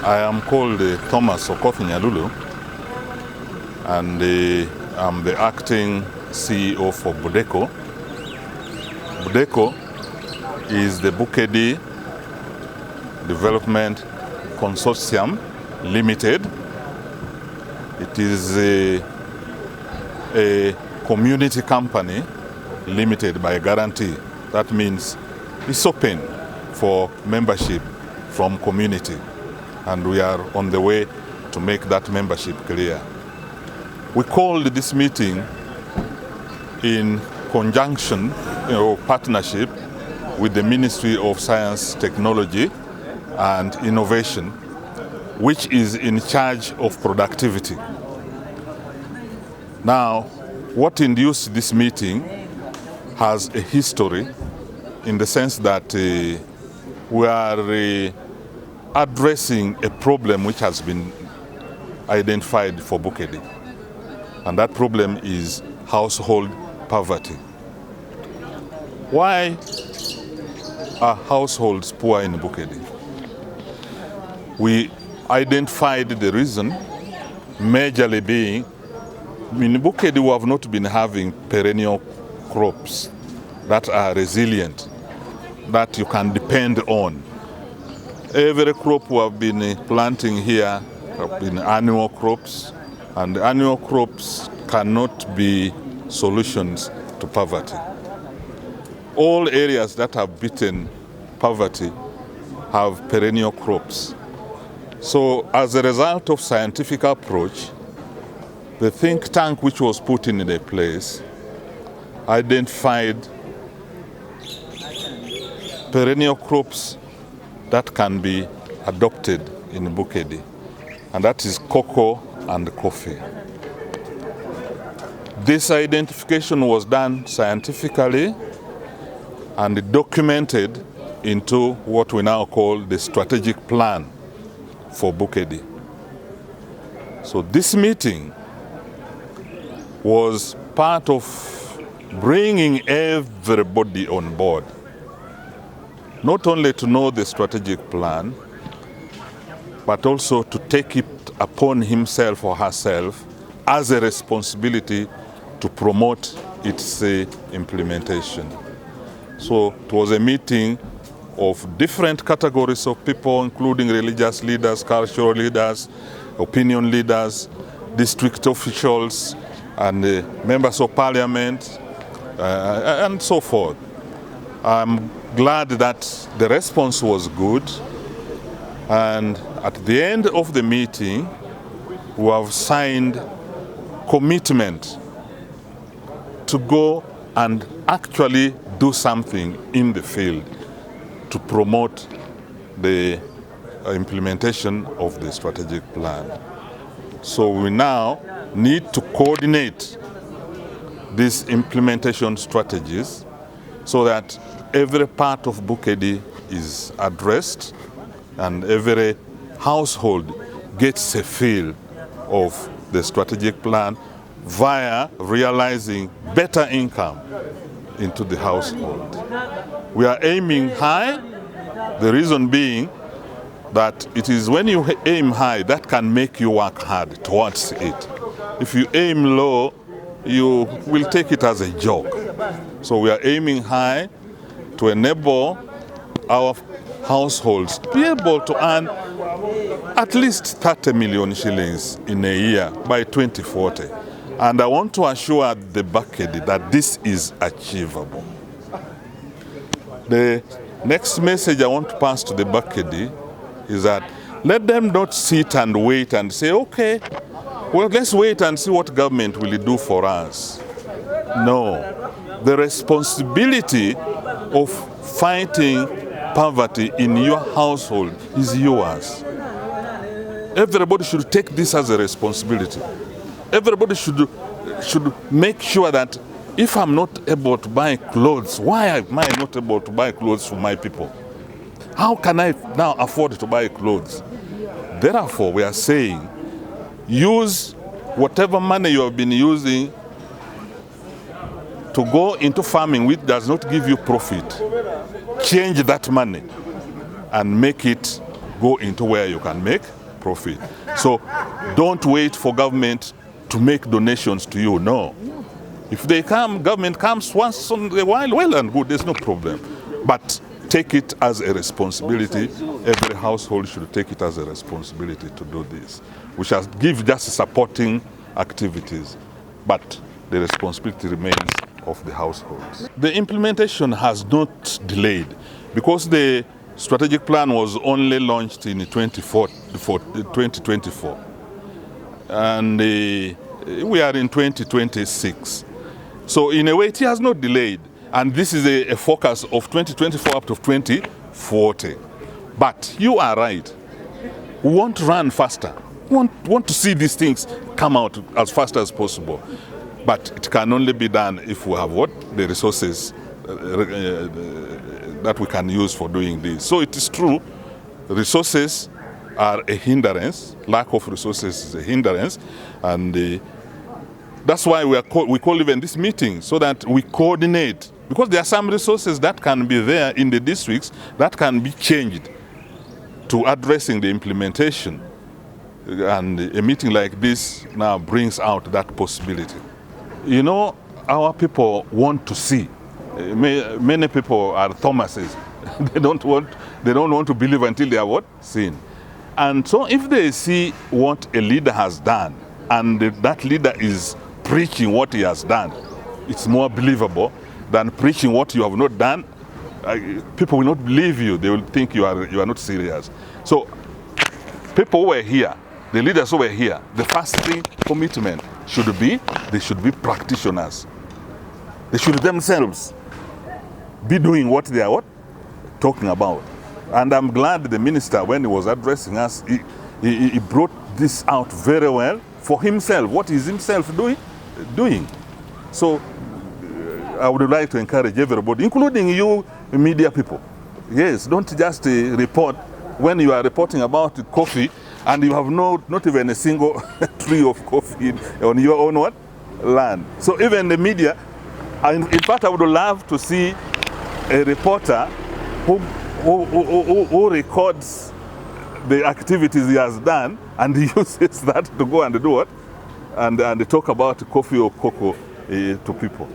I am called Thomas Okoth Nyalulu, and I'm the acting CEO for Budeco. Budeco is the Bukedi Development Consortium Limited. It is a community company limited by a guarantee. That means it's open for membership from community, and we are on the way to make that membership clear. We called this meeting in conjunction, partnership with the Ministry of Science, Technology and Innovation, which is in charge of productivity. Now, what induced this meeting has a history in the sense that we are addressing a problem which has been identified for Bukedi, and that problem is household poverty. Why are households poor in Bukedi? We identified the reason, majorly being, in Bukedi we have not been having perennial crops that are resilient, that you can depend on. Every crop we have been planting here have been annual crops, and annual crops cannot be solutions to poverty. All areas that have beaten poverty have perennial crops. So as a result of scientific approach, the think tank which was put in the place identified perennial crops that can be adopted in Bukedi, and that is cocoa and coffee. This identification was done scientifically and documented into what we now call the strategic plan for Bukedi. So this meeting was part of bringing everybody on board, not only to know the strategic plan, but also to take it upon himself or herself as a responsibility to promote its implementation. So it was a meeting of different categories of people, including religious leaders, cultural leaders, opinion leaders, district officials, and members of parliament, and so forth. I'm glad that the response was good, and at the end of the meeting, we have signed commitment to go and actually do something in the field to promote the implementation of the strategic plan. So we now need to coordinate these implementation strategies so that every part of Bukedi is addressed and every household gets a feel of the strategic plan via realizing better income into the household. We are aiming high, the reason being that it is when you aim high that can make you work hard towards it. If you aim low, you will take it as a joke. So we are aiming high to enable our households to be able to earn at least 30 million shillings in a year by 2040. And I want to assure the Bukedi that this is achievable. The next message I want to pass to the Bukedi is that let them not sit and wait and say, okay, well, let's wait and see what government will do for us. No, the responsibility of fighting poverty in your household is yours. Everybody should take this as a responsibility. Everybody should make sure that if I'm not able to buy clothes, why am I not able to buy clothes for my people? How can I now afford to buy clothes? Therefore, we are saying, use whatever money you have been using to go into farming which does not give you profit. Change that money and make it go into where you can make profit. So don't wait for government to make donations to you. No. If they come, government comes once in a while, well and good, there's no problem. But take it as a responsibility. Every household should take it as a responsibility to do this. We shall give just supporting activities, but the responsibility remains of the households. The implementation has not delayed because the strategic plan was only launched in 2024. And we are in 2026. So in a way, it has not delayed. And this is a focus of 2024 up to 2040. But you are right. We want to run faster. We want to see these things come out as fast as possible. But it can only be done if we have the resources that we can use for doing this. So it is true, resources are a hindrance. Lack of resources is a hindrance. And that's why we call even this meeting, so that we coordinate. Because there are some resources that can be there in the districts that can be changed to addressing the implementation. And a meeting like this now brings out that possibility. You know, our people want to see. Many people are Thomases. They don't want to believe until they are seen. And so if they see what a leader has done, and that leader is preaching what he has done, it's more believable than preaching what you have not done. People will not believe you. They will think you are not serious. So people who were here, the leaders who were here, the first thing commitment should be, they should be practitioners. They should themselves be doing what they are talking about. And I'm glad the minister, when he was addressing us, he brought this out very well for himself. What is himself doing? So I would like to encourage everybody, including you media people. Yes, don't just report when you are reporting about coffee and you have not even a single tree of coffee on your own land. So even the media, in fact, I would love to see a reporter who records the activities he has done and he uses that to go and do and talk about coffee or cocoa to people.